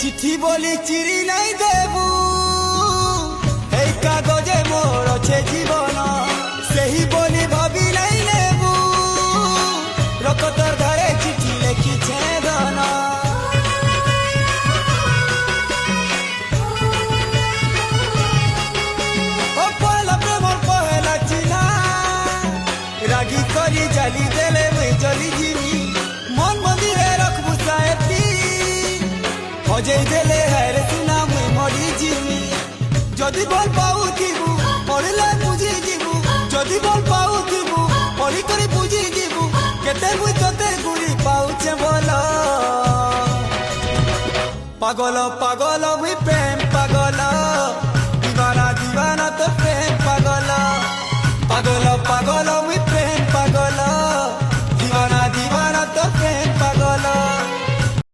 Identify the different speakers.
Speaker 1: চিঠি বলি চিরি নাই দেবু এই কাগজে মোর অছে জীবন সেই বলি ভাবি নাই নেবু রকতর ধারে চিঠি লেখিছে ধন ও পহলা প্রেমর পহলা চিহ্না রাগি করি জালি দেলে মুই চলি যিমি মন মন্দিরে রখবু সাহেবটি অজয় দেলে হারে সুনা মুই মরি যিমি যদি বল পাউথিবু পড়লে বুঝি যিবু যদি বল পাউথিবু পড়ি করে বুঝি যিবু কেতে মুই তোতে গুড়ি পাউছে বল পাগল পাগল মুই প্রেম পাগল